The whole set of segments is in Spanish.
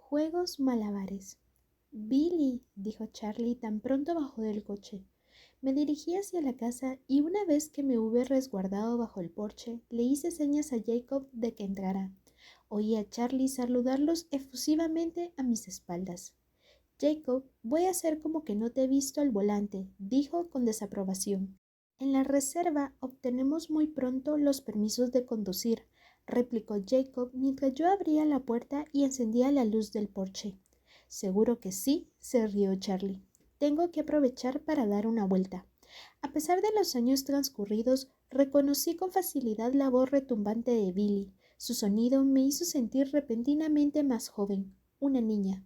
Juegos malabares. Billy, dijo Charlie tan pronto bajó del coche. Me dirigí hacia la casa y una vez que me hube resguardado bajo el porche, le hice señas a Jacob de que entrara. Oí a Charlie saludarlos efusivamente a mis espaldas. Jacob, voy a hacer como que no te he visto al volante, dijo con desaprobación. En la reserva obtenemos muy pronto los permisos de conducir, replicó Jacob mientras yo abría la puerta y encendía la luz del porche. Seguro que sí, se rió Charlie. Tengo que aprovechar para dar una vuelta. A pesar de los años transcurridos, reconocí con facilidad la voz retumbante de Billy. Su sonido me hizo sentir repentinamente más joven, una niña.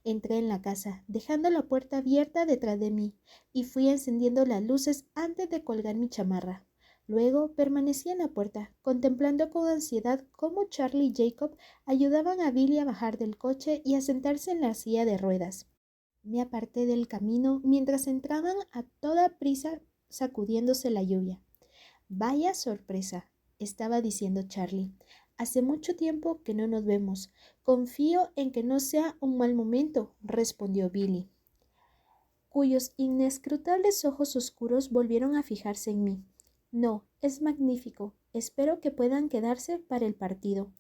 Entré en la casa, dejando la puerta abierta detrás de mí, y fui encendiendo las luces antes de colgar mi chamarra. Luego permanecí en la puerta, contemplando con ansiedad cómo Charlie y Jacob ayudaban a Billy a bajar del coche y a sentarse en la silla de ruedas. Me aparté del camino mientras entraban a toda prisa sacudiéndose la lluvia. Vaya sorpresa, estaba diciendo Charlie. Hace mucho tiempo que no nos vemos. Confío en que no sea un mal momento, respondió Billy, cuyos inescrutables ojos oscuros volvieron a fijarse en mí. No, es magnífico. Espero que puedan quedarse para el partido.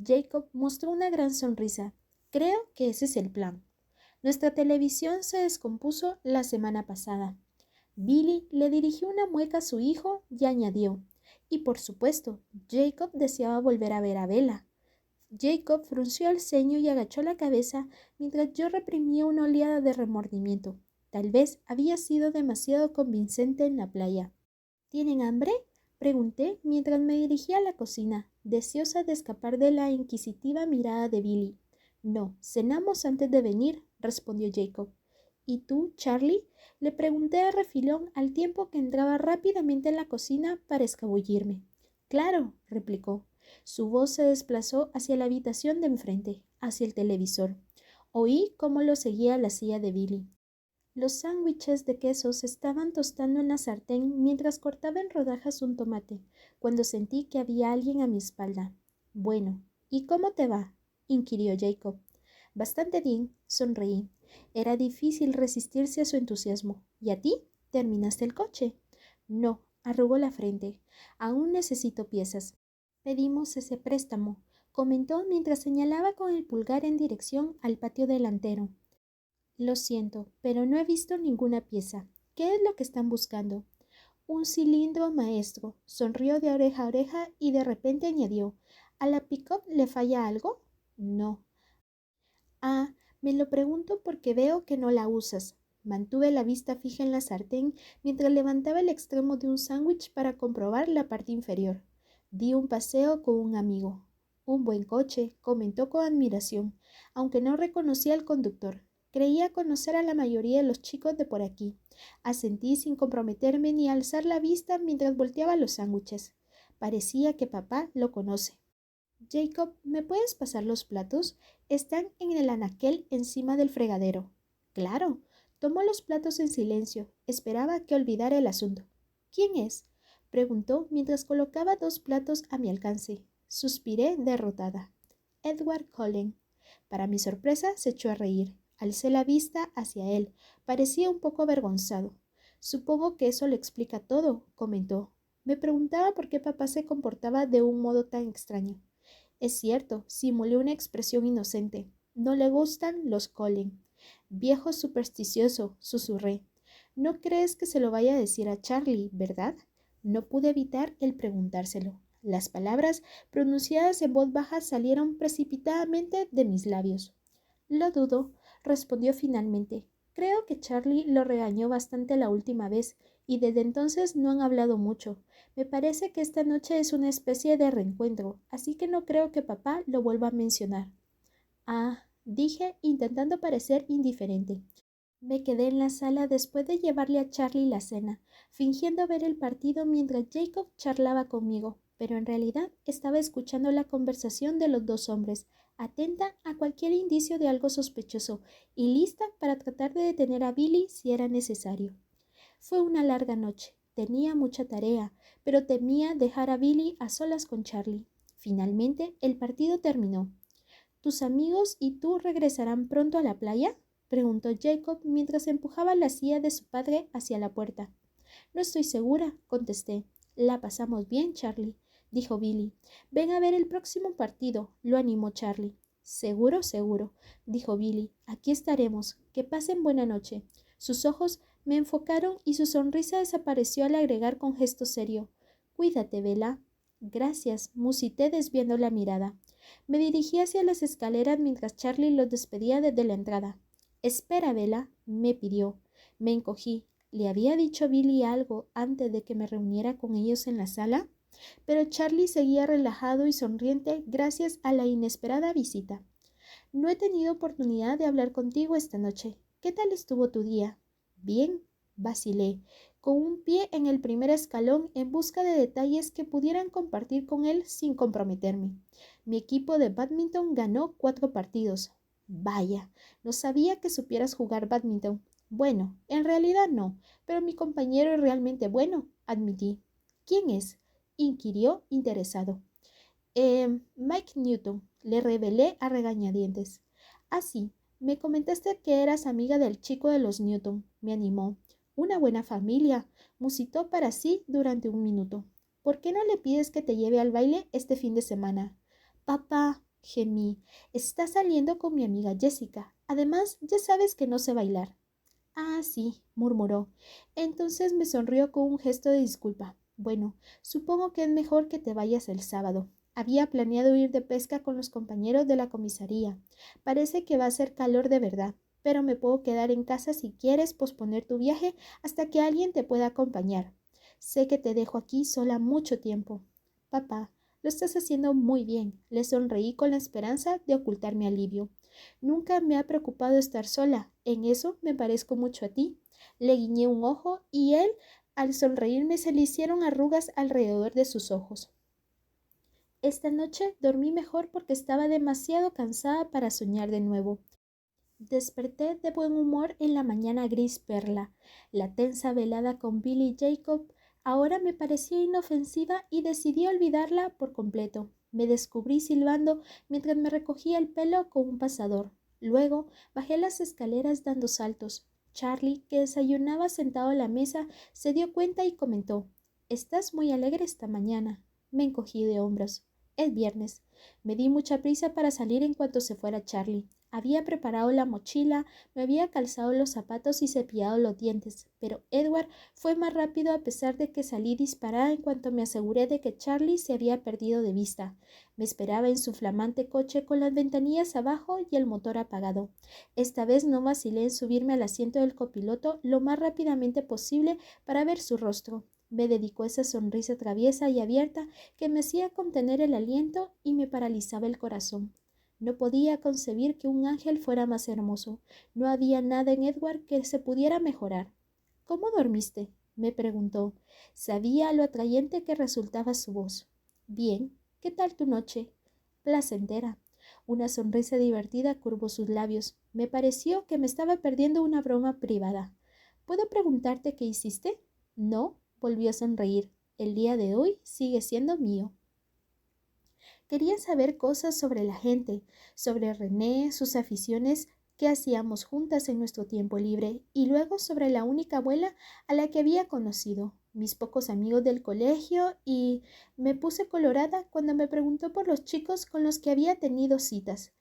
Jacob mostró una gran sonrisa. Creo que ese es el plan. Nuestra televisión se descompuso la semana pasada. Billy le dirigió una mueca a su hijo y añadió, y por supuesto, Jacob deseaba volver a ver a Bella. Jacob frunció el ceño y agachó la cabeza mientras yo reprimía una oleada de remordimiento. Tal vez había sido demasiado convincente en la playa. ¿Tienen hambre?, pregunté mientras me dirigía a la cocina, deseosa de escapar de la inquisitiva mirada de Billy. No, cenamos antes de venir, respondió Jacob. ¿Y tú, Charlie?, le pregunté de refilón al tiempo que entraba rápidamente en la cocina para escabullirme. Claro, replicó. Su voz se desplazó hacia la habitación de enfrente, hacia el televisor. Oí cómo lo seguía a la silla de Billy. Los sándwiches de queso se estaban tostando en la sartén mientras cortaba en rodajas un tomate, cuando sentí que había alguien a mi espalda. Bueno, ¿y cómo te va?, inquirió Jacob. Bastante bien, sonreí. Era difícil resistirse a su entusiasmo. ¿Y a ti? ¿Terminaste el coche? No, arrugó la frente. Aún necesito piezas. Pedimos ese préstamo, comentó mientras señalaba con el pulgar en dirección al patio delantero. Lo siento, pero no he visto ninguna pieza. ¿Qué es lo que están buscando? Un cilindro maestro, sonrió de oreja a oreja y de repente añadió, ¿a la pick-up le falla algo? No. Ah, me lo pregunto porque veo que no la usas. Mantuve la vista fija en la sartén mientras levantaba el extremo de un sándwich para comprobar la parte inferior. Di un paseo con un amigo. Un buen coche, comentó con admiración, aunque no reconocía al conductor. Creía conocer a la mayoría de los chicos de por aquí. Asentí sin comprometerme ni alzar la vista mientras volteaba los sándwiches. Parecía que papá lo conoce. Jacob, ¿me puedes pasar los platos? Están en el anaquel encima del fregadero. Claro. Tomó los platos en silencio. Esperaba que olvidara el asunto. ¿Quién es?, preguntó mientras colocaba 2 platos a mi alcance. Suspiré derrotada. Edward Cullen. Para mi sorpresa, se echó a reír. Alcé la vista hacia él. Parecía un poco avergonzado. Supongo que eso lo explica todo, comentó. Me preguntaba por qué papá se comportaba de un modo tan extraño. Es cierto, simulé una expresión inocente. No le gustan los Cullen. Viejo supersticioso, susurré. No crees que se lo vaya a decir a Charlie, ¿verdad? No pude evitar el preguntárselo. Las palabras pronunciadas en voz baja salieron precipitadamente de mis labios. Lo dudo, respondió finalmente. Creo que Charlie lo regañó bastante la última vez y desde entonces no han hablado mucho. Me parece que esta noche es una especie de reencuentro, así que no creo que papá lo vuelva a mencionar. Ah, dije, intentando parecer indiferente. Me quedé en la sala después de llevarle a Charlie la cena, fingiendo ver el partido mientras Jacob charlaba conmigo, pero en realidad estaba escuchando la conversación de los 2 hombres, atenta a cualquier indicio de algo sospechoso y lista para tratar de detener a Billy si era necesario. Fue una larga noche. Tenía mucha tarea, pero temía dejar a Billy a solas con Charlie. Finalmente, el partido terminó. ¿Tus amigos y tú regresarán pronto a la playa?, preguntó Jacob mientras empujaba la silla de su padre hacia la puerta. No estoy segura, contesté. La pasamos bien, Charlie, dijo Billy. Ven a ver el próximo partido, lo animó Charlie. Seguro, seguro, dijo Billy. Aquí estaremos. Que pasen buena noche. Sus ojos me enfocaron y su sonrisa desapareció al agregar con gesto serio. Cuídate, Bella. Gracias, musité desviando la mirada. Me dirigí hacia las escaleras mientras Charlie los despedía desde la entrada. Espera, Bella, me pidió. Me encogí. ¿Le había dicho Billy algo antes de que me reuniera con ellos en la sala? Pero Charlie seguía relajado y sonriente gracias a la inesperada visita. No he tenido oportunidad de hablar contigo esta noche. ¿Qué tal estuvo tu día? Bien, vacilé, con un pie en el primer escalón en busca de detalles que pudieran compartir con él sin comprometerme. Mi equipo de bádminton ganó 4 partidos. Vaya, no sabía que supieras jugar bádminton. Bueno, en realidad no, pero mi compañero es realmente bueno, admití. ¿Quién es?, inquirió interesado. Mike Newton, le revelé a regañadientes. Ah, sí, me comentaste que eras amiga del chico de los Newton, me animó. Una buena familia, musitó para sí durante un minuto. ¿Por qué no le pides que te lleve al baile este fin de semana? Papá, gemí, está saliendo con mi amiga Jessica. Además, ya sabes que no sé bailar. Ah, sí, murmuró. Entonces me sonrió con un gesto de disculpa. Bueno, supongo que es mejor que te vayas el sábado. Había planeado ir de pesca con los compañeros de la comisaría. Parece que va a ser calor de verdad, pero me puedo quedar en casa si quieres posponer tu viaje hasta que alguien te pueda acompañar. Sé que te dejo aquí sola mucho tiempo. Papá, lo estás haciendo muy bien. Le sonreí con la esperanza de ocultar mi alivio. Nunca me ha preocupado estar sola. En eso me parezco mucho a ti. Le guiñé un ojo y él, al sonreírme, se le hicieron arrugas alrededor de sus ojos. Esta noche dormí mejor porque estaba demasiado cansada para soñar de nuevo. Desperté de buen humor en la mañana gris perla. La tensa velada con Billy y Jacob ahora me parecía inofensiva y decidí olvidarla por completo. Me descubrí silbando mientras me recogía el pelo con un pasador. Luego bajé las escaleras dando saltos. Charlie, que desayunaba sentado a la mesa, se dio cuenta y comentó: «Estás muy alegre esta mañana». Me encogí de hombros. Es viernes. Me di mucha prisa para salir en cuanto se fuera Charlie. Había preparado la mochila, me había calzado los zapatos y cepillado los dientes, pero Edward fue más rápido a pesar de que salí disparada en cuanto me aseguré de que Charlie se había perdido de vista. Me esperaba en su flamante coche con las ventanillas abajo y el motor apagado. Esta vez no vacilé en subirme al asiento del copiloto lo más rápidamente posible para ver su rostro. Me dedicó esa sonrisa traviesa y abierta que me hacía contener el aliento y me paralizaba el corazón. No podía concebir que un ángel fuera más hermoso. No había nada en Edward que se pudiera mejorar. «¿Cómo dormiste?», me preguntó. Sabía lo atrayente que resultaba su voz. «Bien. ¿Qué tal tu noche?» «Placentera». Una sonrisa divertida curvó sus labios. Me pareció que me estaba perdiendo una broma privada. «¿Puedo preguntarte qué hiciste?» «No», volvió a sonreír. «El día de hoy sigue siendo mío». Quería saber cosas sobre la gente, sobre René, sus aficiones, qué hacíamos juntas en nuestro tiempo libre, y luego sobre la única abuela a la que había conocido, mis pocos amigos del colegio, y me puse colorada cuando me preguntó por los chicos con los que había tenido citas.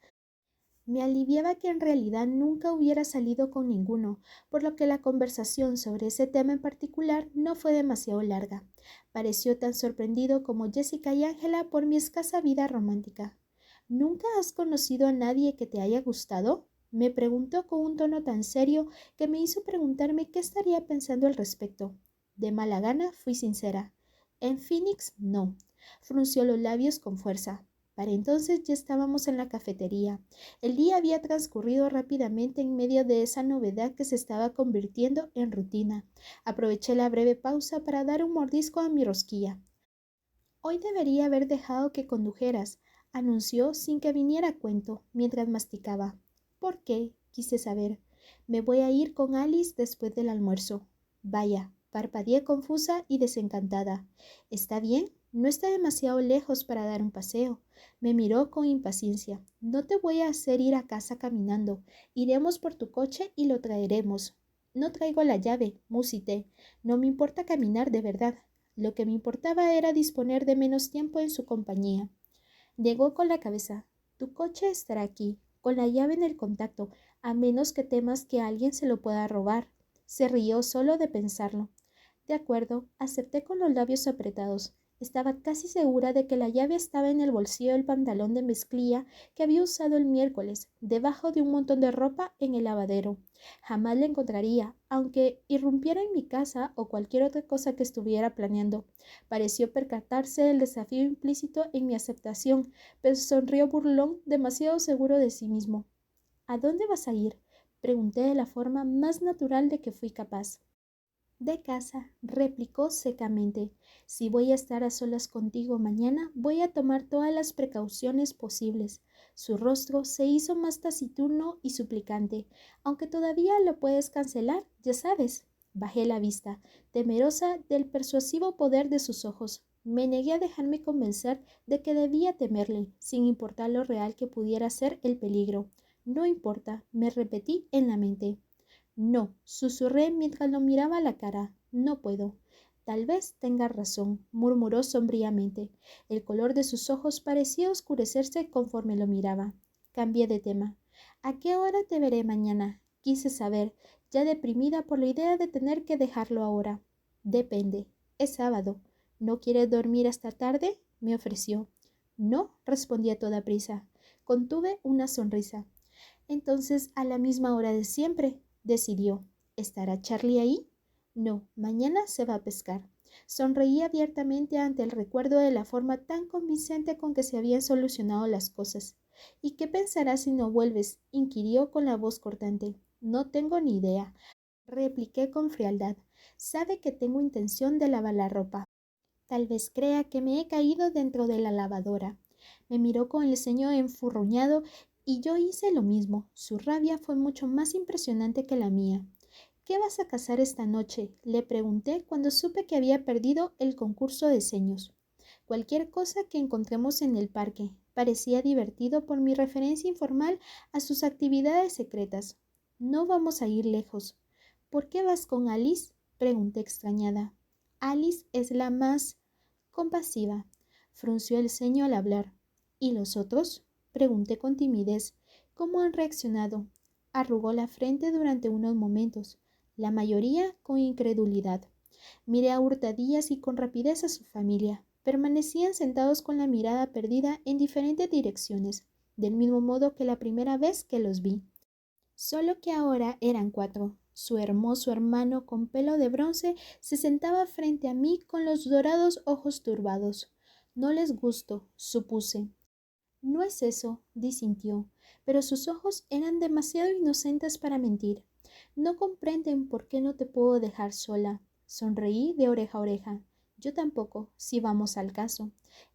Me aliviaba que en realidad nunca hubiera salido con ninguno, por lo que la conversación sobre ese tema en particular no fue demasiado larga. Pareció tan sorprendido como Jessica y Ángela por mi escasa vida romántica. «¿Nunca has conocido a nadie que te haya gustado?», me preguntó con un tono tan serio que me hizo preguntarme qué estaría pensando al respecto. De mala gana fui sincera. «En Phoenix, no». Frunció los labios con fuerza. Para entonces ya estábamos en la cafetería. El día había transcurrido rápidamente en medio de esa novedad que se estaba convirtiendo en rutina. Aproveché la breve pausa para dar un mordisco a mi rosquilla. «Hoy debería haber dejado que condujeras», anunció sin que viniera a cuento, mientras masticaba. «¿Por qué?», quise saber. «Me voy a ir con Alice después del almuerzo». «Vaya», parpadeé confusa y desencantada. «¿Está bien?», No está demasiado lejos para dar un paseo. Me miró con impaciencia. No te voy a hacer ir a casa caminando. Iremos por tu coche y lo traeremos. No traigo la llave, musité. No me importa caminar de verdad. Lo que me importaba era disponer de menos tiempo en su compañía. Negó con la cabeza. Tu coche estará aquí, con la llave en el contacto, a menos que temas que alguien se lo pueda robar. Se rió solo de pensarlo. De acuerdo, acepté con los labios apretados. Estaba casi segura de que la llave estaba en el bolsillo del pantalón de mezclilla que había usado el miércoles, debajo de un montón de ropa en el lavadero. Jamás la encontraría, aunque irrumpiera en mi casa o cualquier otra cosa que estuviera planeando. Pareció percatarse del desafío implícito en mi aceptación, pero sonrió burlón, demasiado seguro de sí mismo. ¿A dónde vas a ir? Pregunté de la forma más natural de que fui capaz. De casa, replicó secamente. Si voy a estar a solas contigo mañana, voy a tomar todas las precauciones posibles. Su rostro se hizo más taciturno y suplicante. Aunque todavía lo puedes cancelar, ya sabes. Bajé la vista, temerosa del persuasivo poder de sus ojos. Me negué a dejarme convencer de que debía temerle, sin importar lo real que pudiera ser el peligro. No importa, me repetí en la mente. No, susurré mientras lo miraba a la cara. No puedo. Tal vez tenga razón, murmuró sombríamente. El color de sus ojos parecía oscurecerse conforme lo miraba. Cambié de tema. ¿A qué hora te veré mañana? Quise saber, ya deprimida por la idea de tener que dejarlo ahora. Depende. Es sábado. ¿No quieres dormir hasta tarde? Me ofreció. No, respondí a toda prisa. Contuve una sonrisa. Entonces, a la misma hora de siempre, decidió. ¿Estará Charlie ahí? No, mañana se va a pescar. Sonreí abiertamente ante el recuerdo de la forma tan convincente con que se habían solucionado las cosas. ¿Y qué pensarás si no vuelves? Inquirió con la voz cortante. No tengo ni idea, repliqué con frialdad. Sabe que tengo intención de lavar la ropa. Tal vez crea que me he caído dentro de la lavadora. Me miró con el ceño enfurruñado y yo hice lo mismo. Su rabia fue mucho más impresionante que la mía. ¿Qué vas a cazar esta noche? Le pregunté cuando supe que había perdido el concurso de seños. Cualquier cosa que encontremos en el parque. Parecía divertido por mi referencia informal a sus actividades secretas. No vamos a ir lejos. ¿Por qué vas con Alice? Pregunté extrañada. Alice es la más compasiva. Frunció el ceño al hablar. ¿Y los otros? Pregunté con timidez. ¿Cómo han reaccionado? Arrugó la frente durante unos momentos, la mayoría con incredulidad. Miré a hurtadillas y con rapidez a su familia. Permanecían sentados con la mirada perdida en diferentes direcciones, del mismo modo que la primera vez que los vi. Solo que ahora eran 4. Su hermoso hermano con pelo de bronce se sentaba frente a mí con los dorados ojos turbados. No les gusto, supuse. No es eso, disintió, pero sus ojos eran demasiado inocentes para mentir. No comprenden por qué no te puedo dejar sola. Sonreí de oreja a oreja. Yo tampoco, si vamos al caso.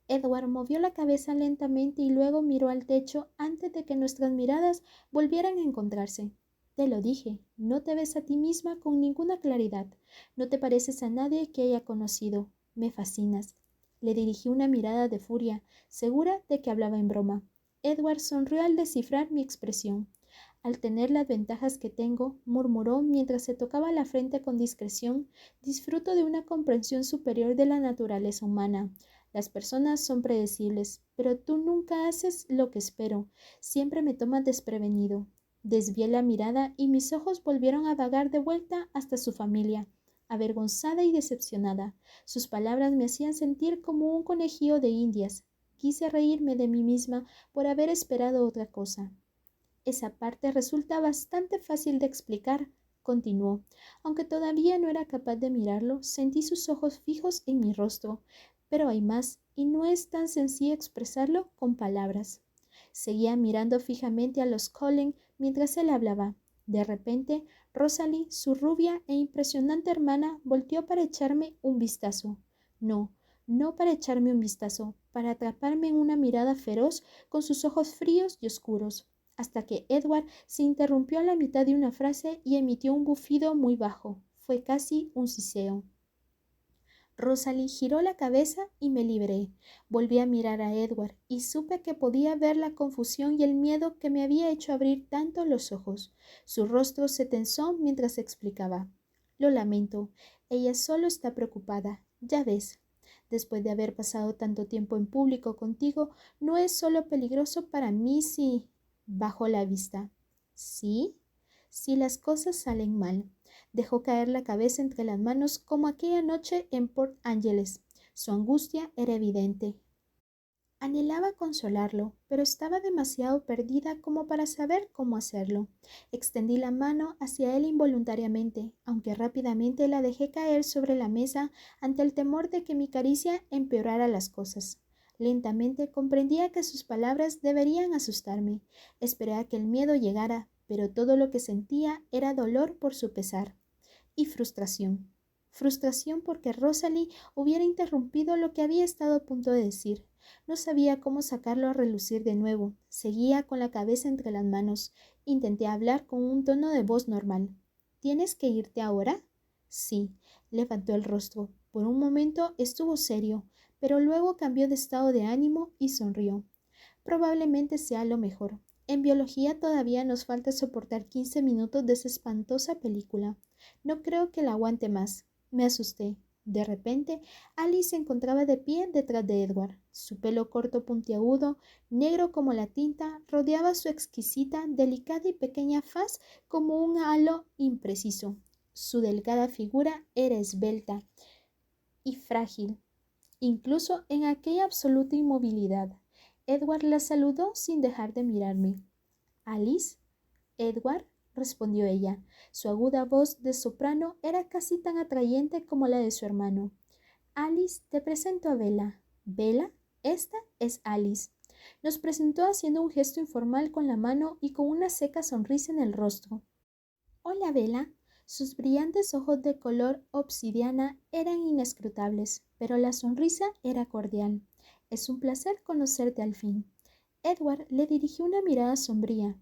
Edward movió la cabeza lentamente y luego miró al techo antes de que nuestras miradas volvieran a encontrarse. Te lo dije, no te ves a ti misma con ninguna claridad. No te pareces a nadie que haya conocido. Me fascinas. Le dirigí una mirada de furia, segura de que hablaba en broma. Edward sonrió al descifrar mi expresión. Al tener las ventajas que tengo, murmuró mientras se tocaba la frente con discreción, disfruto de una comprensión superior de la naturaleza humana. Las personas son predecibles, pero tú nunca haces lo que espero. Siempre me tomas desprevenido. Desvié la mirada y mis ojos volvieron a vagar de vuelta hasta su familia, avergonzada y decepcionada. Sus palabras me hacían sentir como un conejillo de indias. Quise reírme de mí misma por haber esperado otra cosa. Esa parte resulta bastante fácil de explicar, continuó. Aunque todavía no era capaz de mirarlo, sentí sus ojos fijos en mi rostro. Pero hay más, y no es tan sencillo expresarlo con palabras. Seguía mirando fijamente a los Cullen mientras él hablaba. De repente, Rosalie, su rubia e impresionante hermana, volteó para echarme un vistazo. No, no para echarme un vistazo, para atraparme en una mirada feroz con sus ojos fríos y oscuros, hasta que Edward se interrumpió a la mitad de una frase y emitió un bufido muy bajo. Fue casi un siseo. Rosalie giró la cabeza y me libré. Volví a mirar a Edward y supe que podía ver la confusión y el miedo que me había hecho abrir tanto los ojos. Su rostro se tensó mientras explicaba. Lo lamento, ella solo está preocupada, ya ves. Después de haber pasado tanto tiempo en público contigo, no es solo peligroso para mí si... Bajó la vista. ¿Sí? Si las cosas salen mal. Dejó caer la cabeza entre las manos como aquella noche en Port Angeles. Su angustia era evidente. Anhelaba consolarlo, pero estaba demasiado perdida como para saber cómo hacerlo. Extendí la mano hacia él involuntariamente, aunque rápidamente la dejé caer sobre la mesa ante el temor de que mi caricia empeorara las cosas. Lentamente comprendía que sus palabras deberían asustarme. Esperé a que el miedo llegara, pero todo lo que sentía era dolor por su pesar y frustración. Frustración porque Rosalie hubiera interrumpido lo que había estado a punto de decir. No sabía cómo sacarlo a relucir de nuevo. Seguía con la cabeza entre las manos. Intenté hablar con un tono de voz normal. ¿Tienes que irte ahora? Sí. Levantó el rostro. Por un momento estuvo serio, pero luego cambió de estado de ánimo y sonrió. Probablemente sea lo mejor. En biología todavía nos falta soportar 15 minutos de esa espantosa película. No creo que la aguante más. Me asusté. De repente, Alice se encontraba de pie detrás de Edward. Su pelo corto puntiagudo, negro como la tinta, rodeaba su exquisita, delicada y pequeña faz como un halo impreciso. Su delgada figura era esbelta y frágil, incluso en aquella absoluta inmovilidad. Edward la saludó sin dejar de mirarme. «¿Alice?» «Edward», respondió ella. Su aguda voz de soprano era casi tan atrayente como la de su hermano. «Alice, te presento a Bella». «¿Bella? Esta es Alice». Nos presentó haciendo un gesto informal con la mano y con una seca sonrisa en el rostro. «Hola, Bella». Sus brillantes ojos de color obsidiana eran inescrutables, pero la sonrisa era cordial. «Es un placer conocerte al fin». Edward le dirigió una mirada sombría.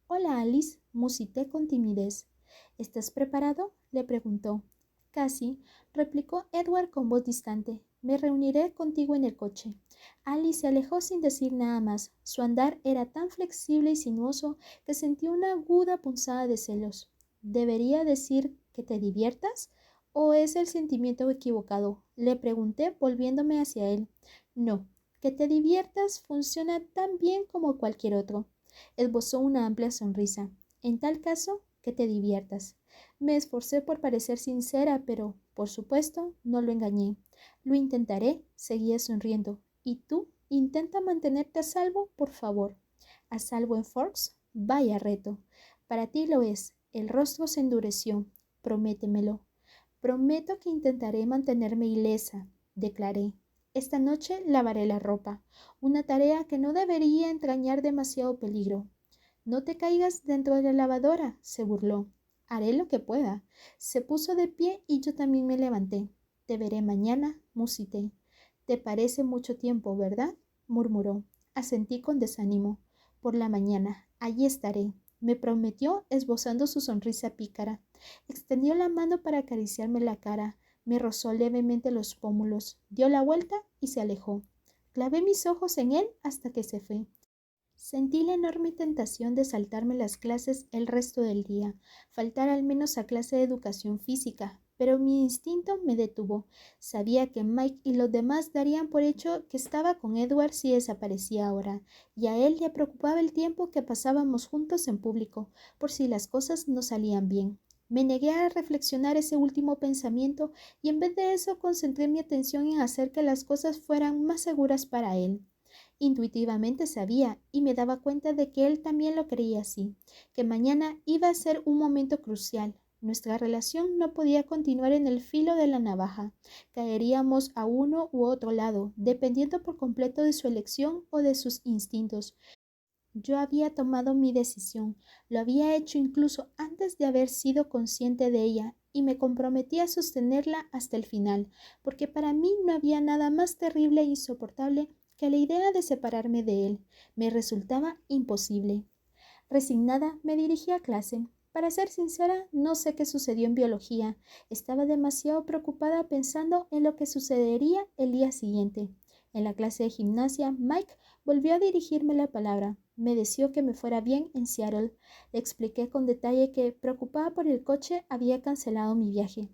«Hola, Alice», musité con timidez. «¿Estás preparado?», le preguntó. «Casi», replicó Edward con voz distante. «Me reuniré contigo en el coche». Alice se alejó sin decir nada más. Su andar era tan flexible y sinuoso que sentí una aguda punzada de celos. ¿Debería decir que te diviertas? ¿O es el sentimiento equivocado?, le pregunté volviéndome hacia él. No, que te diviertas funciona tan bien como cualquier otro. Esbozó una amplia sonrisa. En tal caso, que te diviertas. Me esforcé por parecer sincera, pero, por supuesto, no lo engañé. Lo intentaré, seguía sonriendo. ¿Y tú? Intenta mantenerte a salvo, por favor. ¿A salvo en Forks? Vaya reto. Para ti lo es. El rostro se endureció. Prométemelo. Prometo que intentaré mantenerme ilesa, declaré. Esta noche lavaré la ropa, una tarea que no debería entrañar demasiado peligro. No te caigas dentro de la lavadora, se burló. Haré lo que pueda. Se puso de pie y yo también me levanté. Te veré mañana, musité. Te parece mucho tiempo, ¿verdad?, murmuró. Asentí con desánimo. Por la mañana, allí estaré, me prometió esbozando su sonrisa pícara. Extendió la mano para acariciarme la cara. Me rozó levemente los pómulos, dio la vuelta y se alejó. Clavé mis ojos en él hasta que se fue. Sentí la enorme tentación de saltarme las clases el resto del día, faltar al menos a clase de educación física, pero mi instinto me detuvo. Sabía que Mike y los demás darían por hecho que estaba con Edward si desaparecía ahora, y a él le preocupaba el tiempo que pasábamos juntos en público, por si las cosas no salían bien. Me negué a reflexionar ese último pensamiento y en vez de eso concentré mi atención en hacer que las cosas fueran más seguras para él. Intuitivamente sabía y me daba cuenta de que él también lo creía así, que mañana iba a ser un momento crucial. Nuestra relación no podía continuar en el filo de la navaja. Caeríamos a uno u otro lado, dependiendo por completo de su elección o de sus instintos. Yo había tomado mi decisión, lo había hecho incluso antes de haber sido consciente de ella, y me comprometí a sostenerla hasta el final, porque para mí no había nada más terrible e insoportable que la idea de separarme de él. Me resultaba imposible. Resignada, me dirigí a clase. Para ser sincera, no sé qué sucedió en biología. Estaba demasiado preocupada pensando en lo que sucedería el día siguiente. En la clase de gimnasia, Mike volvió a dirigirme la palabra. Me deseó que me fuera bien en Seattle. Le expliqué con detalle que, preocupada por el coche, había cancelado mi viaje.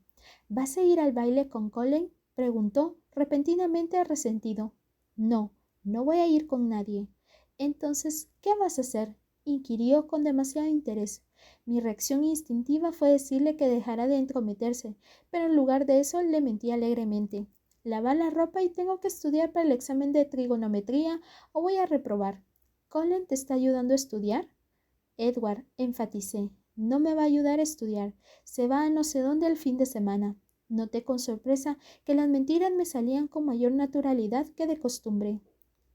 ¿Vas a ir al baile con Colin?, preguntó, repentinamente resentido. No, no voy a ir con nadie. Entonces, ¿qué vas a hacer?, inquirió con demasiado interés. Mi reacción instintiva fue decirle que dejara de entrometerse, pero en lugar de eso le mentí alegremente. Lavar la ropa y tengo que estudiar para el examen de trigonometría o voy a reprobar. ¿Colin te está ayudando a estudiar? Edward, enfaticé, no me va a ayudar a estudiar. Se va a no sé dónde el fin de semana. Noté con sorpresa que las mentiras me salían con mayor naturalidad que de costumbre.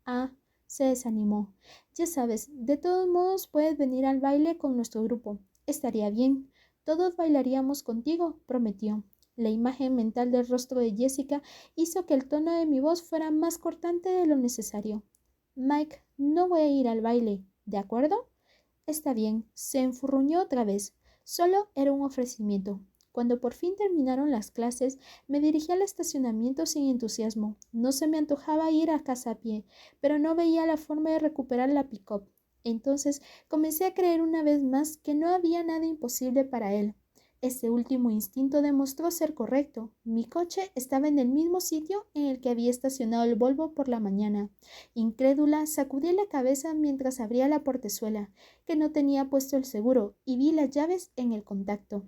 Ah, se desanimó. Ya sabes, de todos modos puedes venir al baile con nuestro grupo. Estaría bien. Todos bailaríamos contigo, prometió. La imagen mental del rostro de Jessica hizo que el tono de mi voz fuera más cortante de lo necesario. Mike, no voy a ir al baile, ¿de acuerdo? Está bien, se enfurruñó otra vez. Solo era un ofrecimiento. Cuando por fin terminaron las clases, me dirigí al estacionamiento sin entusiasmo. No se me antojaba ir a casa a pie, pero no veía la forma de recuperar la pick-up. Entonces comencé a creer una vez más que no había nada imposible para él. Este último instinto demostró ser correcto. Mi coche estaba en el mismo sitio en el que había estacionado el Volvo por la mañana. Incrédula, sacudí la cabeza mientras abría la portezuela, que no tenía puesto el seguro, y vi las llaves en el contacto.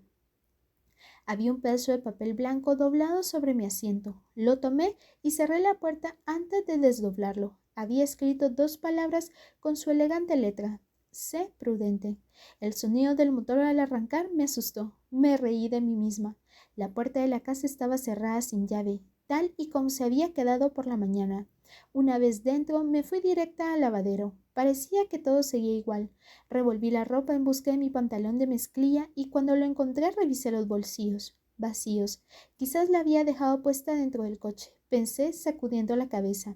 Había un pedazo de papel blanco doblado sobre mi asiento. Lo tomé y cerré la puerta antes de desdoblarlo. Había escrito 2 palabras con su elegante letra. Sé prudente. El sonido del motor al arrancar me asustó. Me reí de mí misma. La puerta de la casa estaba cerrada sin llave, tal y como se había quedado por la mañana. Una vez dentro, me fui directa al lavadero. Parecía que todo seguía igual. Revolví la ropa en busca de mi pantalón de mezclilla y cuando lo encontré revisé los bolsillos. Vacíos. Quizás la había dejado puesta dentro del coche, pensé sacudiendo la cabeza.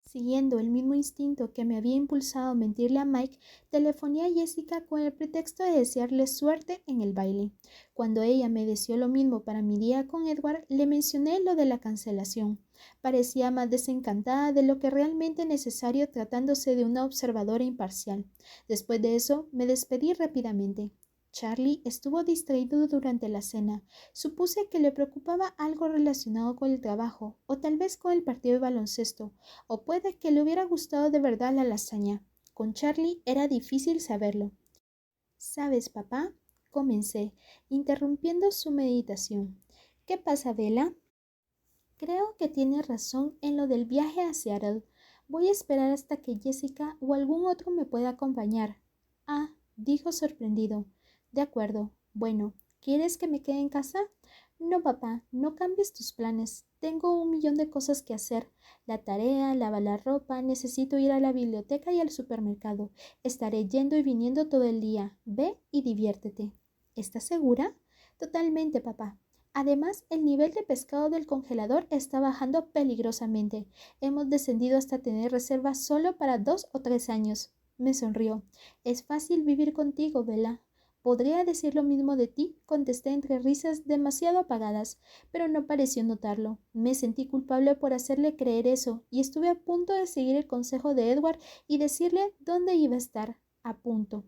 Siguiendo el mismo instinto que me había impulsado a mentirle a Mike, telefoné a Jessica con el pretexto de desearle suerte en el baile. Cuando ella me deseó lo mismo para mi día con Edward, le mencioné lo de la cancelación. Parecía más desencantada de lo que realmente necesario tratándose de una observadora imparcial. Después de eso, me despedí rápidamente. Charlie estuvo distraído durante la cena. Supuse que le preocupaba algo relacionado con el trabajo, o tal vez con el partido de baloncesto, o puede que le hubiera gustado de verdad la lasaña. Con Charlie era difícil saberlo. ¿Sabes, papá?, comencé, interrumpiendo su meditación. ¿Qué pasa, Bella? Creo que tienes razón en lo del viaje a Seattle. Voy a esperar hasta que Jessica o algún otro me pueda acompañar. Ah, dijo sorprendido. De acuerdo. Bueno, ¿quieres que me quede en casa? No, papá, no cambies tus planes. Tengo 1 millón de cosas que hacer. La tarea, lavar la ropa, necesito ir a la biblioteca y al supermercado. Estaré yendo y viniendo todo el día. Ve y diviértete. ¿Estás segura? Totalmente, papá. Además, el nivel de pescado del congelador está bajando peligrosamente. Hemos descendido hasta tener reservas solo para 2 o 3 años. Me sonrió. Es fácil vivir contigo, Bella. Podría decir lo mismo de ti, contesté entre risas demasiado apagadas, pero no pareció notarlo. Me sentí culpable por hacerle creer eso, y estuve a punto de seguir el consejo de Edward y decirle dónde iba a estar. A punto.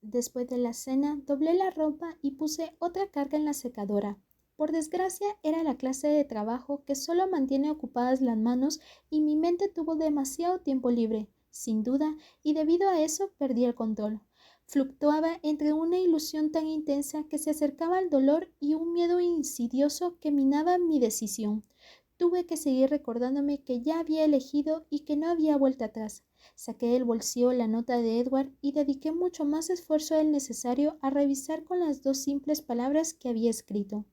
Después de la cena, doblé la ropa y puse otra carga en la secadora. Por desgracia, era la clase de trabajo que solo mantiene ocupadas las manos y mi mente tuvo demasiado tiempo libre, sin duda, y debido a eso perdí el control. Fluctuaba entre una ilusión tan intensa que se acercaba al dolor y un miedo insidioso que minaba mi decisión. Tuve que seguir recordándome que ya había elegido y que no había vuelta atrás. Saqué del bolsillo la nota de Edward y dediqué mucho más esfuerzo del necesario a revisar con las 2 simples palabras que había escrito.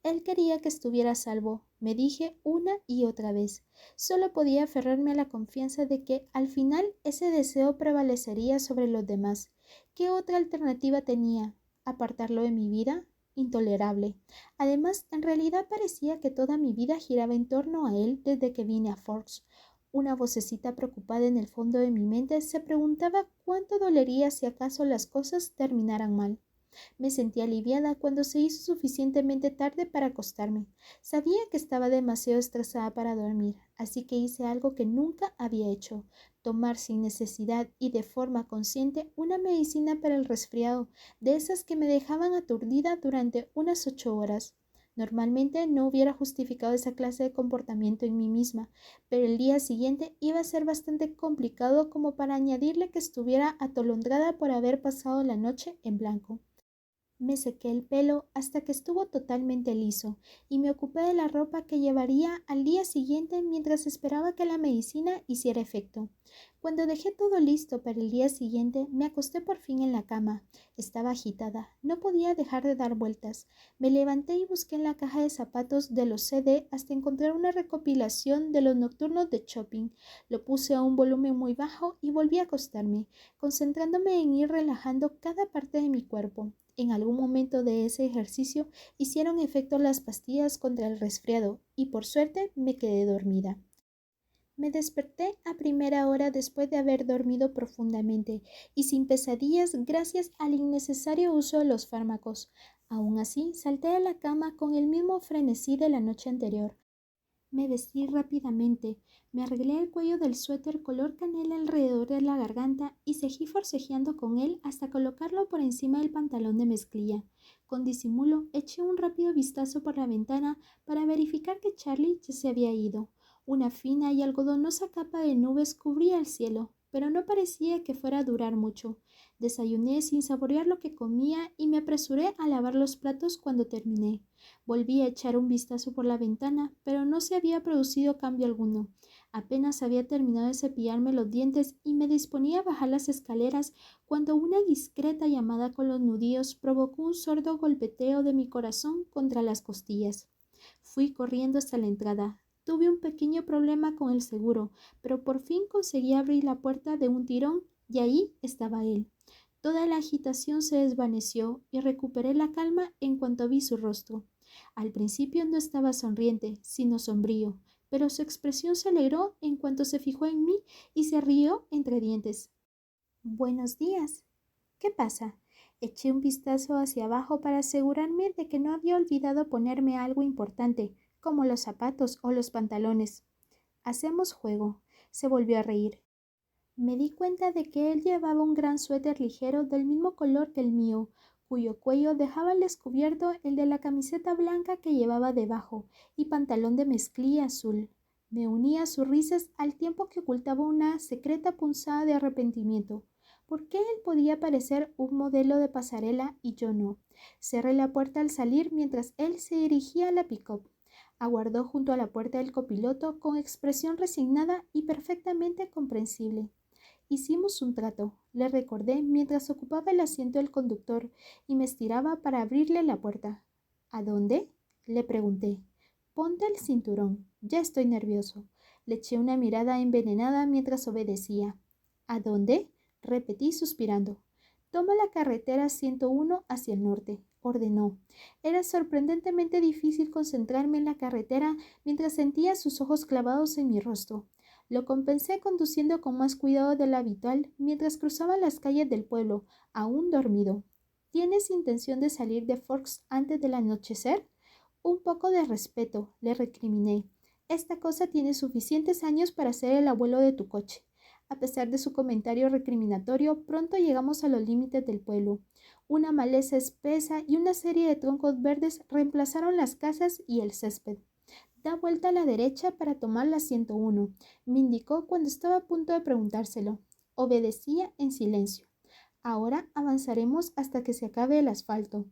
Él quería que estuviera a salvo, me dije una y otra vez. Solo podía aferrarme a la confianza de que al final ese deseo prevalecería sobre los demás. ¿Qué otra alternativa tenía? ¿Apartarlo de mi vida? Intolerable. Además, en realidad parecía que toda mi vida giraba en torno a él desde que vine a Forks. Una vocecita preocupada en el fondo de mi mente se preguntaba cuánto dolería si acaso las cosas terminaran mal. Me sentí aliviada cuando se hizo suficientemente tarde para acostarme. Sabía que estaba demasiado estresada para dormir, así que hice algo que nunca había hecho: tomar sin necesidad y de forma consciente una medicina para el resfriado, de esas que me dejaban aturdida durante unas 8 horas. Normalmente no hubiera justificado esa clase de comportamiento en mí misma, pero el día siguiente iba a ser bastante complicado como para añadirle que estuviera atolondrada por haber pasado la noche en blanco. Me sequé el pelo hasta que estuvo totalmente liso y me ocupé de la ropa que llevaría al día siguiente mientras esperaba que la medicina hiciera efecto. Cuando dejé todo listo para el día siguiente, me acosté por fin en la cama. Estaba agitada, no podía dejar de dar vueltas. Me levanté y busqué en la caja de zapatos de los CD hasta encontrar una recopilación de los nocturnos de Chopin. Lo puse a un volumen muy bajo y volví a acostarme, concentrándome en ir relajando cada parte de mi cuerpo. En algún momento de ese ejercicio hicieron efecto las pastillas contra el resfriado y por suerte me quedé dormida. Me desperté a primera hora después de haber dormido profundamente y sin pesadillas gracias al innecesario uso de los fármacos. Aún así, salté de la cama con el mismo frenesí de la noche anterior. Me vestí rápidamente, me arreglé el cuello del suéter color canela alrededor de la garganta y seguí forcejeando con él hasta colocarlo por encima del pantalón de mezclilla. Con disimulo, eché un rápido vistazo por la ventana para verificar que Charlie ya se había ido. Una fina y algodonosa capa de nubes cubría el cielo, pero no parecía que fuera a durar mucho. Desayuné sin saborear lo que comía y me apresuré a lavar los platos cuando terminé. Volví a echar un vistazo por la ventana, pero no se había producido cambio alguno. Apenas había terminado de cepillarme los dientes y me disponía a bajar las escaleras cuando una discreta llamada con los nudillos provocó un sordo golpeteo de mi corazón contra las costillas. Fui corriendo hasta la entrada. Tuve un pequeño problema con el seguro, pero por fin conseguí abrir la puerta de un tirón y ahí estaba él. Toda la agitación se desvaneció y recuperé la calma en cuanto vi su rostro. Al principio no estaba sonriente, sino sombrío, pero su expresión se alegró en cuanto se fijó en mí y se rió entre dientes. «Buenos días. ¿Qué pasa?». Eché un vistazo hacia abajo para asegurarme de que no había olvidado ponerme algo importante, como los zapatos o los pantalones. «Hacemos juego». Se volvió a reír. Me di cuenta de que él llevaba un gran suéter ligero del mismo color que el mío, cuyo cuello dejaba al descubierto el de la camiseta blanca que llevaba debajo y pantalón de mezclilla azul. Me uní a sus risas al tiempo que ocultaba una secreta punzada de arrepentimiento. ¿Por qué él podía parecer un modelo de pasarela y yo no? Cerré la puerta al salir mientras él se dirigía a la pick-up. Aguardó junto a la puerta del copiloto con expresión resignada y perfectamente comprensible. «Hicimos un trato», le recordé mientras ocupaba el asiento del conductor y me estiraba para abrirle la puerta. «¿A dónde?», le pregunté. «Ponte el cinturón, ya estoy nervioso». Le eché una mirada envenenada mientras obedecía. «¿A dónde?», repetí suspirando. «Toma la carretera 101 hacia el norte», ordenó. Era sorprendentemente difícil concentrarme en la carretera mientras sentía sus ojos clavados en mi rostro. Lo compensé conduciendo con más cuidado de lo habitual mientras cruzaba las calles del pueblo, aún dormido. «¿Tienes intención de salir de Forks antes del anochecer?». «Un poco de respeto», le recriminé. «Esta cosa tiene suficientes años para ser el abuelo de tu coche». A pesar de su comentario recriminatorio, pronto llegamos a los límites del pueblo. Una maleza espesa y una serie de troncos verdes reemplazaron las casas y el césped. «Da vuelta a la derecha para tomar la 101», me indicó cuando estaba a punto de preguntárselo. Obedecía en silencio. «Ahora avanzaremos hasta que se acabe el asfalto».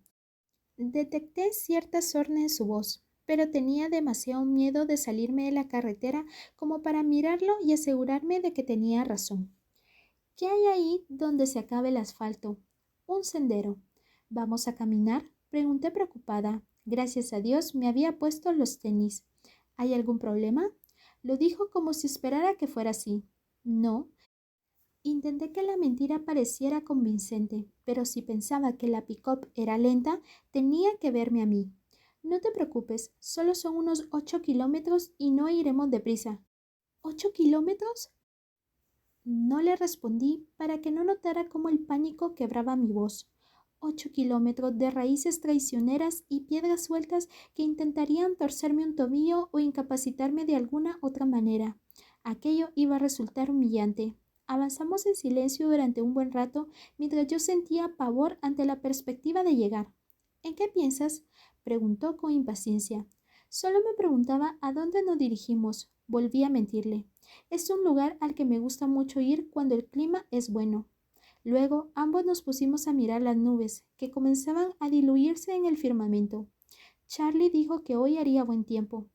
Detecté cierta sorna en su voz, pero tenía demasiado miedo de salirme de la carretera como para mirarlo y asegurarme de que tenía razón. «¿Qué hay ahí donde se acabe el asfalto?». «Un sendero». «¿Vamos a caminar?», pregunté preocupada. Gracias a Dios me había puesto los tenis. «¿Hay algún problema?». Lo dijo como si esperara que fuera así. «No». Intenté que la mentira pareciera convincente, pero si pensaba que la pick-up era lenta, tenía que verme a mí. «No te preocupes, solo son unos 8 kilómetros y no iremos deprisa». «¿8 kilómetros?». No le respondí para que no notara cómo el pánico quebraba mi voz. 8 kilómetros de raíces traicioneras y piedras sueltas que intentarían torcerme un tobillo o incapacitarme de alguna otra manera. Aquello iba a resultar humillante. Avanzamos en silencio durante un buen rato mientras yo sentía pavor ante la perspectiva de llegar. ¿En qué piensas?, preguntó con impaciencia. Solo me preguntaba a dónde nos dirigimos. Volví a mentirle. Es un lugar al que me gusta mucho ir cuando el clima es bueno. Luego ambos nos pusimos a mirar las nubes, que comenzaban a diluirse en el firmamento. Charlie dijo que hoy haría buen tiempo.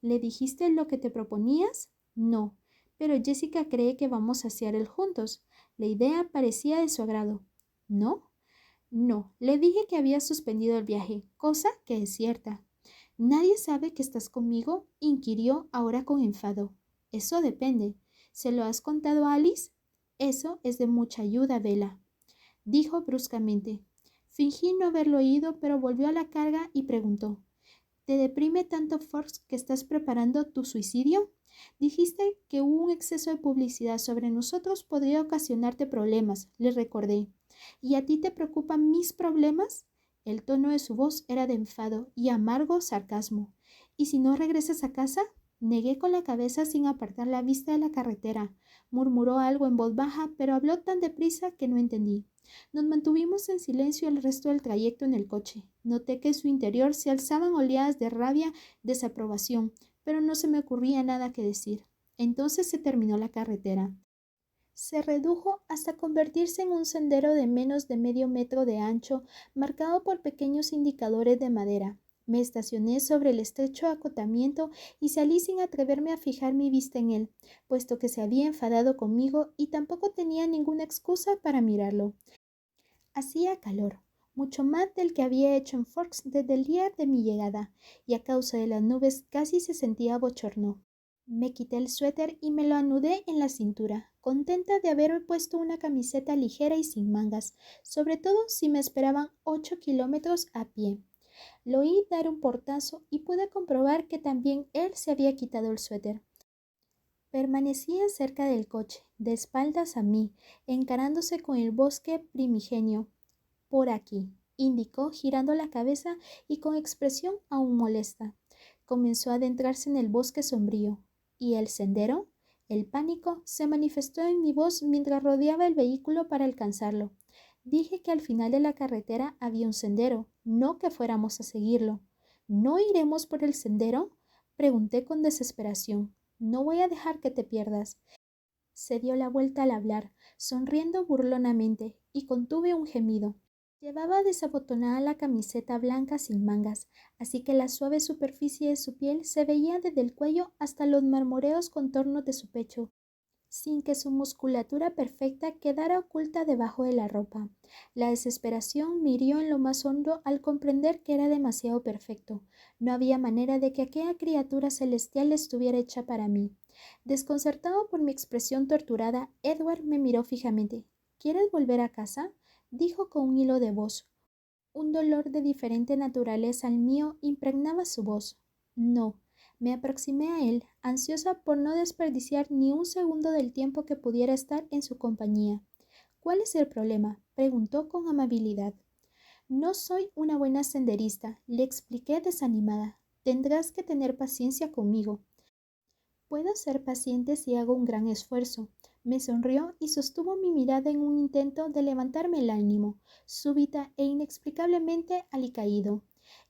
¿Le dijiste lo que te proponías? No, pero Jessica cree que vamos a Seattle juntos. La idea parecía de su agrado. ¿No? No, le dije que había suspendido el viaje, cosa que es cierta. ¿Nadie sabe que estás conmigo?, inquirió ahora con enfado. Eso depende. ¿Se lo has contado a Alice? Eso es de mucha ayuda, Bella, dijo bruscamente. Fingí no haberlo oído, pero volvió a la carga y preguntó. ¿Te deprime tanto, Fox, que estás preparando tu suicidio? Dijiste que un exceso de publicidad sobre nosotros podría ocasionarte problemas, le recordé. ¿Y a ti te preocupan mis problemas? El tono de su voz era de enfado y amargo sarcasmo. ¿Y si no regresas a casa? Negué con la cabeza sin apartar la vista de la carretera. Murmuró algo en voz baja, pero habló tan deprisa que no entendí. Nos mantuvimos en silencio el resto del trayecto en el coche. Noté que en su interior se alzaban oleadas de rabia, desaprobación, pero no se me ocurría nada que decir. Entonces se terminó la carretera. Se redujo hasta convertirse en un sendero de menos de medio metro de ancho, marcado por pequeños indicadores de madera. Me estacioné sobre el estrecho acotamiento y salí sin atreverme a fijar mi vista en él, puesto que se había enfadado conmigo y tampoco tenía ninguna excusa para mirarlo. Hacía calor, mucho más del que había hecho en Forks desde el día de mi llegada, y a causa de las nubes casi se sentía bochorno. Me quité el suéter y me lo anudé en la cintura, contenta de haberme puesto una camiseta ligera y sin mangas, sobre todo si me esperaban 8 kilómetros a pie. Lo oí dar un portazo y pude comprobar que también él se había quitado el suéter. Permanecía cerca del coche, de espaldas a mí, encarándose con el bosque primigenio. Por aquí, indicó, girando la cabeza y con expresión aún molesta. Comenzó a adentrarse en el bosque sombrío. ¿Y el sendero? El pánico se manifestó en mi voz mientras rodeaba el vehículo para alcanzarlo. Dije que al final de la carretera había un sendero, no que fuéramos a seguirlo. ¿No iremos por el sendero?, pregunté con desesperación. No voy a dejar que te pierdas. Se dio la vuelta al hablar, sonriendo burlonamente, y contuve un gemido. Llevaba desabotonada la camiseta blanca sin mangas, así que la suave superficie de su piel se veía desde el cuello hasta los marmoreos contornos de su pecho, sin que su musculatura perfecta quedara oculta debajo de la ropa. La desesperación me hirió en lo más hondo al comprender que era demasiado perfecto. No había manera de que aquella criatura celestial estuviera hecha para mí. Desconcertado por mi expresión torturada, Edward me miró fijamente. ¿Quieres volver a casa?, dijo con un hilo de voz. Un dolor de diferente naturaleza al mío impregnaba su voz. No. Me aproximé a él, ansiosa por no desperdiciar ni un segundo del tiempo que pudiera estar en su compañía. ¿Cuál es el problema?, preguntó con amabilidad. No soy una buena senderista, le expliqué desanimada. Tendrás que tener paciencia conmigo. Puedo ser paciente si hago un gran esfuerzo. Me sonrió y sostuvo mi mirada en un intento de levantarme el ánimo, súbita e inexplicablemente alicaído.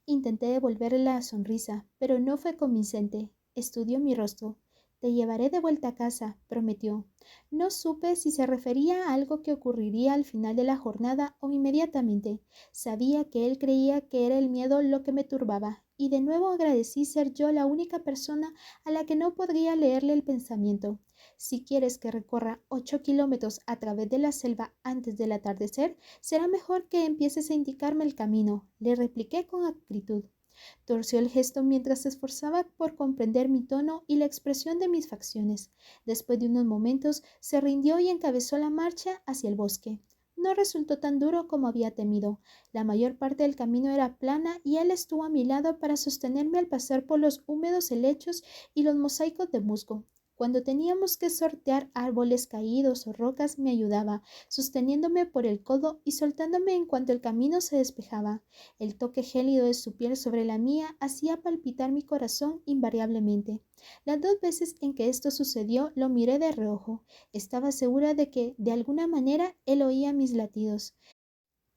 Intenté devolverle la sonrisa, pero no fue convincente. Estudió mi rostro. Te llevaré de vuelta a casa, prometió. No supe si se refería a algo que ocurriría al final de la jornada o inmediatamente. Sabía que él creía que era el miedo lo que me turbaba, y de nuevo agradecí ser yo la única persona a la que no podría leerle el pensamiento. Si quieres que recorra 8 kilómetros a través de la selva antes del atardecer, será mejor que empieces a indicarme el camino, le repliqué con acritud. Torció el gesto mientras se esforzaba por comprender mi tono y la expresión de mis facciones. Después de unos momentos, se rindió y encabezó la marcha hacia el bosque. No resultó tan duro como había temido. La mayor parte del camino era plana y él estuvo a mi lado para sostenerme al pasar por los húmedos helechos y los mosaicos de musgo. Cuando teníamos que sortear árboles caídos o rocas, me ayudaba, sosteniéndome por el codo y soltándome en cuanto el camino se despejaba. El toque gélido de su piel sobre la mía hacía palpitar mi corazón invariablemente. Las 2 veces en que esto sucedió, lo miré de reojo. Estaba segura de que, de alguna manera, él oía mis latidos.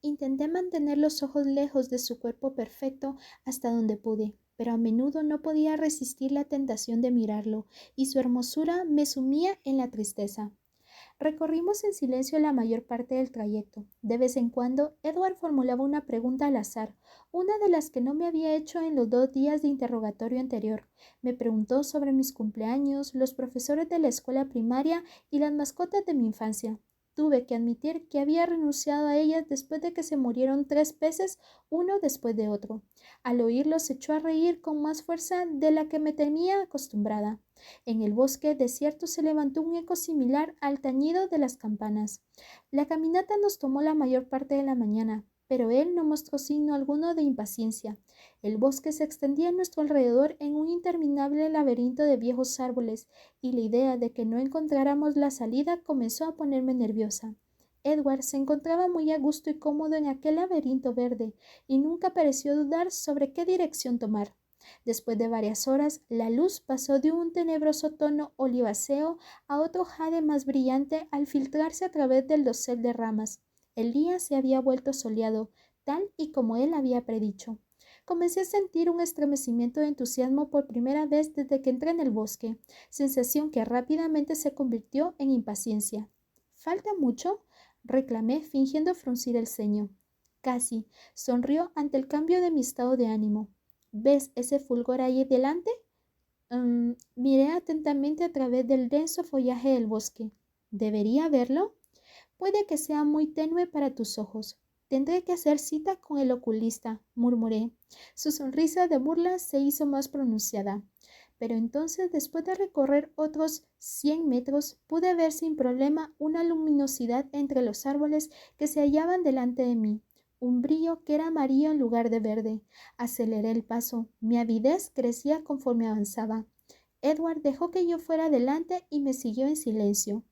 Intenté mantener los ojos lejos de su cuerpo perfecto hasta donde pude, pero a menudo no podía resistir la tentación de mirarlo, y su hermosura me sumía en la tristeza. Recorrimos en silencio la mayor parte del trayecto. De vez en cuando, Edward formulaba una pregunta al azar, una de las que no me había hecho en los 2 días de interrogatorio anterior. Me preguntó sobre mis cumpleaños, los profesores de la escuela primaria y las mascotas de mi infancia. Tuve que admitir que había renunciado a ellas después de que se murieron 3 peces, uno después de otro. Al oírlo se echó a reír con más fuerza de la que me tenía acostumbrada. En el bosque desierto se levantó un eco similar al tañido de las campanas. La caminata nos tomó la mayor parte de la mañana, pero él no mostró signo alguno de impaciencia. El bosque se extendía a nuestro alrededor en un interminable laberinto de viejos árboles, y la idea de que no encontráramos la salida comenzó a ponerme nerviosa. Edward se encontraba muy a gusto y cómodo en aquel laberinto verde, y nunca pareció dudar sobre qué dirección tomar. Después de varias horas, la luz pasó de un tenebroso tono oliváceo a otro jade más brillante al filtrarse a través del dosel de ramas. El día se había vuelto soleado, tal y como él había predicho. Comencé a sentir un estremecimiento de entusiasmo por primera vez desde que entré en el bosque, sensación que rápidamente se convirtió en impaciencia. ¿Falta mucho?, reclamé, fingiendo fruncir el ceño. Casi, sonrió ante el cambio de mi estado de ánimo. ¿Ves ese fulgor ahí delante? Miré atentamente a través del denso follaje del bosque. ¿Debería verlo? Puede que sea muy tenue para tus ojos. Tendré que hacer cita con el oculista, murmuré. Su sonrisa de burla se hizo más pronunciada. Pero entonces, después de recorrer otros 100 metros, pude ver sin problema una luminosidad entre los árboles que se hallaban delante de mí, un brillo que era amarillo en lugar de verde. Aceleré el paso. Mi avidez crecía conforme avanzaba. Edward dejó que yo fuera adelante y me siguió en silencio.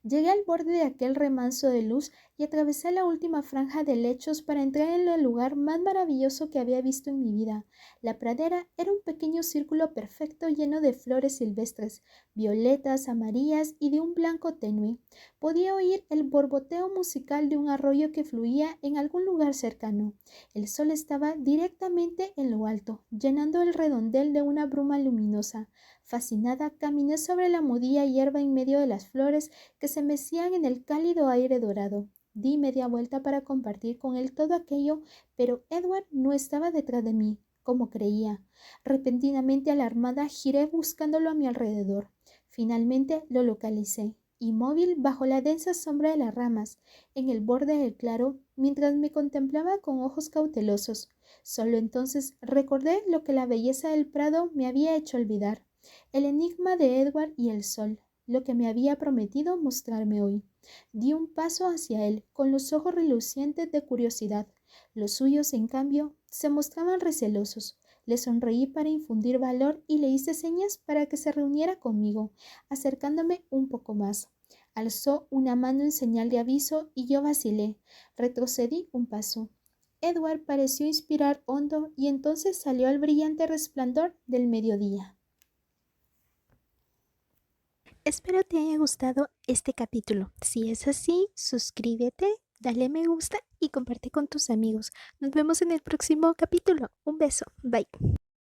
Llegué al borde de aquel remanso de luz y atravesé la última franja de lechos para entrar en el lugar más maravilloso que había visto en mi vida. La pradera era un pequeño círculo perfecto lleno de flores silvestres, violetas, amarillas y de un blanco tenue. Podía oír el borboteo musical de un arroyo que fluía en algún lugar cercano. El sol estaba directamente en lo alto, llenando el redondel de una bruma luminosa. Fascinada, caminé sobre la mudilla hierba en medio de las flores que se mecían en el cálido aire dorado. Di media vuelta para compartir con él todo aquello, pero Edward no estaba detrás de mí, como creía. Repentinamente alarmada, giré buscándolo a mi alrededor. Finalmente lo localicé, inmóvil bajo la densa sombra de las ramas, en el borde del claro, mientras me contemplaba con ojos cautelosos. Solo entonces recordé lo que la belleza del prado me había hecho olvidar, el enigma de Edward y el sol, lo que me había prometido mostrarme hoy. Di un paso hacia él, con los ojos relucientes de curiosidad. Los suyos, en cambio, se mostraban recelosos. Le sonreí para infundir valor y le hice señas para que se reuniera conmigo, acercándome un poco más. Alzó una mano en señal de aviso y yo vacilé. Retrocedí un paso. Edward pareció inspirar hondo y entonces salió al brillante resplandor del mediodía. Espero te haya gustado este capítulo. Si es así, suscríbete, dale me gusta y comparte con tus amigos. Nos vemos en el próximo capítulo. Un beso. Bye.